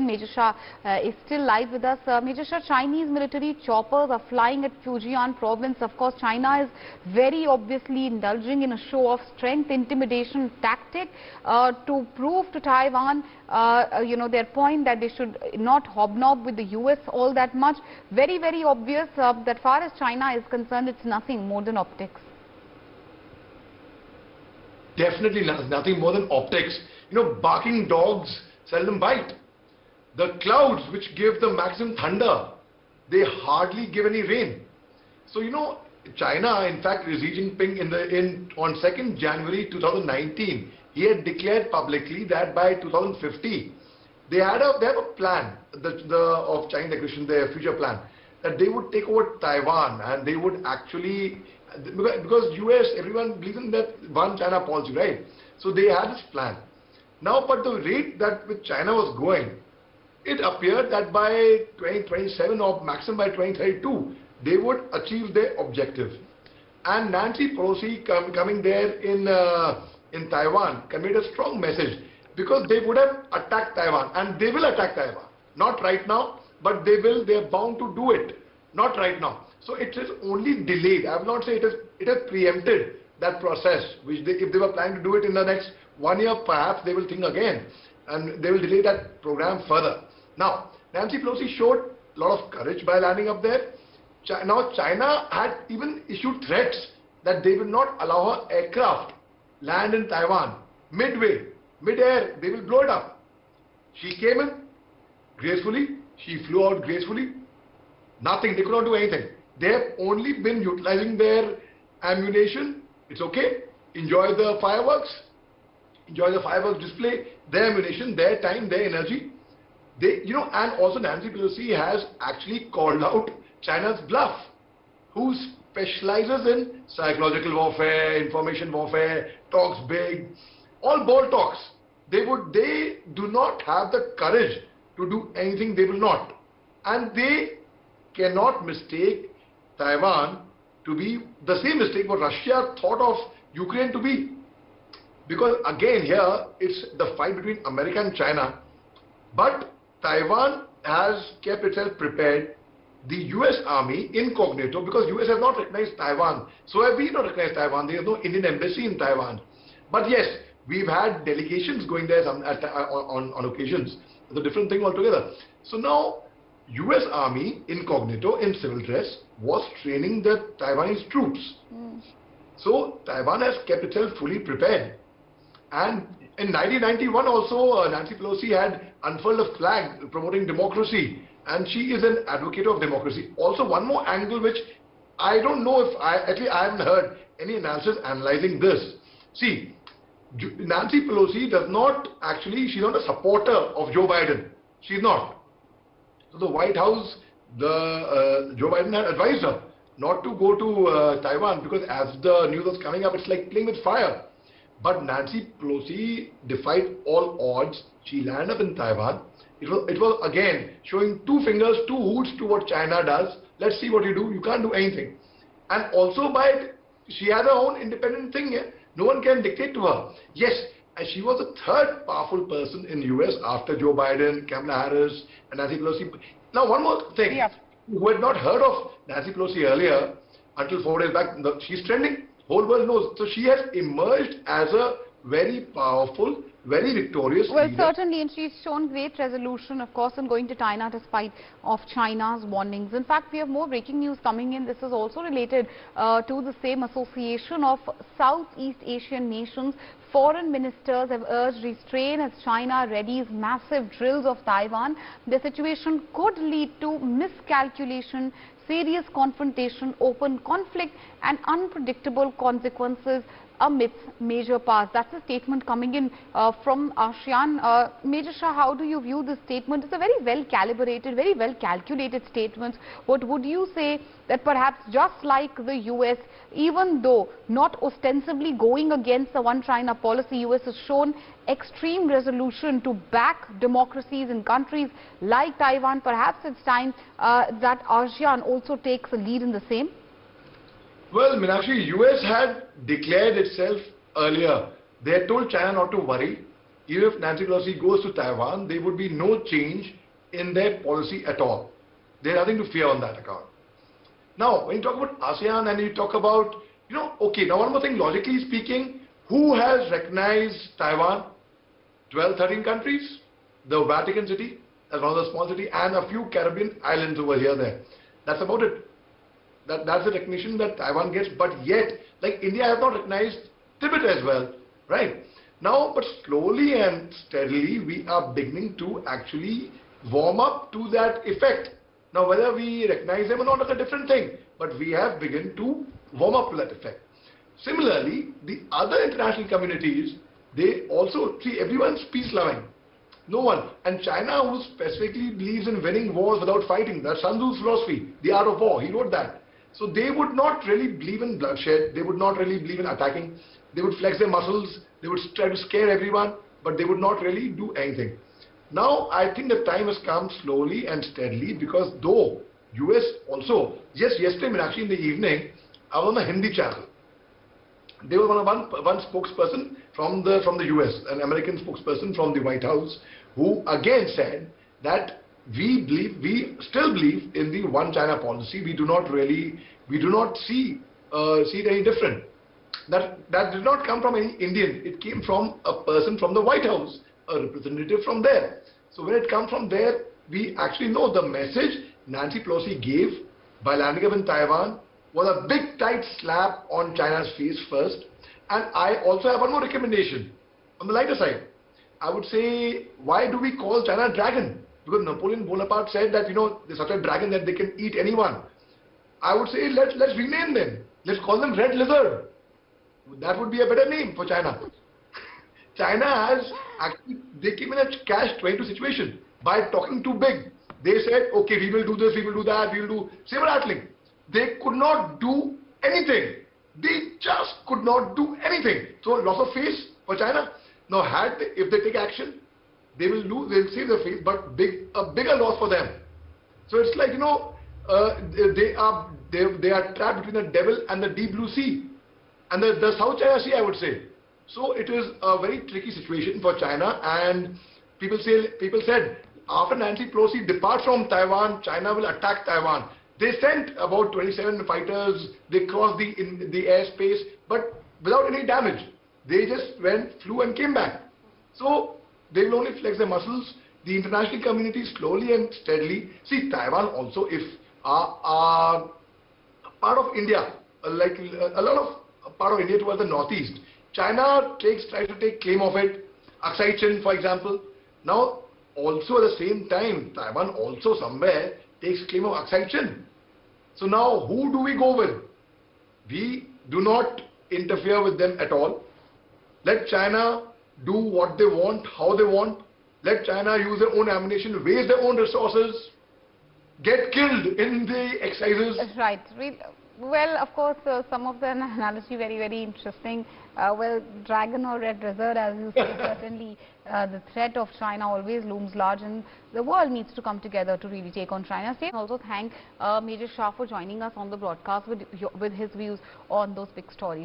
Major Shah is still live with us. Major Shah, Chinese military choppers are flying at Fujian province. Of course, China is very obviously indulging in a show of strength, intimidation tactic to prove to Taiwan, their point that they should not hobnob with the US all that much. Very, very obvious that far as China is concerned, it's nothing more than optics. Definitely nothing more than optics. Barking dogs seldom bite. The clouds which give the maximum thunder, they hardly give any rain. So, China, in fact, Xi Jinping on 2nd January 2019, he had declared publicly that by 2050, they have a plan, of Chinese aggression, their future plan, that they would take over Taiwan and they would actually, because US, everyone believes in that one China policy, right? So they had this plan. Now, but the rate that which China was going, it appeared that by 2027 or maximum by 2032, they would achieve their objective. And Nancy Pelosi coming there in Taiwan conveyed a strong message, because they would have attacked Taiwan, and they will attack Taiwan. Not right now, but they are bound to do it. Not right now. So it is only delayed. I will not say it has preempted that process, which if they were planning to do it in the next 1 year, perhaps they will think again, and they will delay that program further. Now, Nancy Pelosi showed a lot of courage by landing up there. Now, China had even issued threats that they will not allow her aircraft land in Taiwan. Mid-air, they will blow it up. She came in gracefully, she flew out gracefully. Nothing, they could not do anything. They have only been utilizing their ammunition. It's okay. Enjoy the fireworks. Enjoy the fireworks display. Their ammunition, their time, their energy. And also Nancy Pelosi has actually called out China's bluff, who specializes in psychological warfare, information warfare, talks big, all bold talks. They do not have the courage to do anything they will not. And they cannot mistake Taiwan to be the same mistake what Russia thought of Ukraine to be. Because again here, it's the fight between America and China. But Taiwan has kept itself prepared. The US Army incognito, because US has not recognized Taiwan. So have we not recognized Taiwan. There is no Indian embassy in Taiwan. But yes, we've had delegations going there on occasions. It's a different thing altogether. So now, US Army incognito in civil dress was training the Taiwanese troops. So Taiwan has kept itself fully prepared. And in 1991 also, Nancy Pelosi had unfurled a flag promoting democracy, and she is an advocate of democracy. Also, one more angle which I don't know if I haven't heard any analysis analyzing this. See, Nancy Pelosi does not actually, she's not a supporter of Joe Biden. She's not. So the White House, Joe Biden had advised her not to go to Taiwan, because as the news was coming up, it's like playing with fire. But Nancy Pelosi defied all odds. She landed up in Taiwan. It was again showing two fingers, two hoots to what China does. Let's see what you do. You can't do anything. And also she has her own independent thing. No one can dictate to her. Yes, and she was the third powerful person in the US after Joe Biden, Kamala Harris, and Nancy Pelosi. Now, one more thing. Yeah. Who had not heard of Nancy Pelosi earlier, until 4 days back, she's trending. Whole world knows. So she has emerged as a very powerful, very victorious leader. Certainly, and she's shown great resolution, of course, in going to China despite of China's warnings. In fact, we have more breaking news coming in. This is also related to the same association of Southeast Asian nations. Foreign ministers have urged restraint as China readies massive drills of Taiwan. The situation could lead to miscalculation, serious confrontation, open conflict and unpredictable consequences amidst major powers. That's a statement coming in from ASEAN. Major Shah, how do you view this statement? It's a very well calibrated, very well calculated statement. But would you say that perhaps just like the US, even though not ostensibly going against the one China policy, US has shown extreme resolution to back democracies in countries like Taiwan? Perhaps it's time that ASEAN also takes a lead in the same? Well, Meenakshi, US had declared itself earlier. They had told China not to worry. even if Nancy Pelosi goes to Taiwan, there would be no change in their policy at all. There's nothing to fear on that account. Now, when you talk about ASEAN and you talk about, okay, now one more thing, logically speaking, who has recognized Taiwan? 12, 13 countries, the Vatican City, as one of the small city, and a few Caribbean islands over here there. That's about it. That's the recognition that Taiwan gets, but yet, like India has not recognized Tibet as well, right? Now, but slowly and steadily, we are beginning to actually warm up to that effect. Now, whether we recognize them or not is a different thing, but we have begun to warm up to that effect. Similarly, the other international communities, they also, see, everyone's peace-loving. No one. And China, who specifically believes in winning wars without fighting, that's Sun Tzu's philosophy, the art of war, he wrote that. So they would not really believe in bloodshed, they would not really believe in attacking, they would flex their muscles, they would try to scare everyone, but they would not really do anything. Now, I think the time has come slowly and steadily, because though US also, just yesterday, actually in the evening, I was on a Hindi channel. There was one spokesperson from the US, an American spokesperson from the White House, who again said that we still believe in the one China policy. We do not see it any different. That did not come from any Indian. It came from a person from the White House, a representative from there. So when it comes from there, we actually know the message Nancy Pelosi gave by landing up in Taiwan was a big tight slap on China's face first. And I also have one more recommendation on the lighter side. I would say, why do we call China a dragon? Because Napoleon Bonaparte said that, they're such a dragon that they can eat anyone. I would say, let's rename them. Let's call them Red Lizard. That would be a better name for China. China has actually, they came in a catch-22 situation by talking too big. They said, okay, we will do this, we will do that, we will do saber-rattling. They could not do anything. They just could not do anything. So loss of face for China. Now, if they take action, they will lose, they'll save their face, but a bigger loss for them. So it's like, they are trapped between the devil and the deep blue sea. And the South China Sea, I would say. So it is a very tricky situation for China, and people said, after Nancy Pelosi departs from Taiwan, China will attack Taiwan. They sent about 27 fighters, they crossed the airspace, but without any damage. They just flew and came back. So they will only flex their muscles. The international community slowly and steadily, see, Taiwan also, if are part of India, like a lot of part of India towards the northeast. China tries to take claim of it. Aksai Chin, for example. Now, also at the same time, Taiwan also somewhere takes claim of Aksai Chin. So now, who do we go with? We do not interfere with them at all. Let China do what they want, how they want. Let China use their own ammunition, waste their own resources, get killed in the exercises. Right. Well, of course, some of the analogy very, very interesting. Well, dragon or red lizard, as you say, certainly the threat of China always looms large, and the world needs to come together to really take on China. I also thank Major Shah for joining us on the broadcast with his views on those big stories.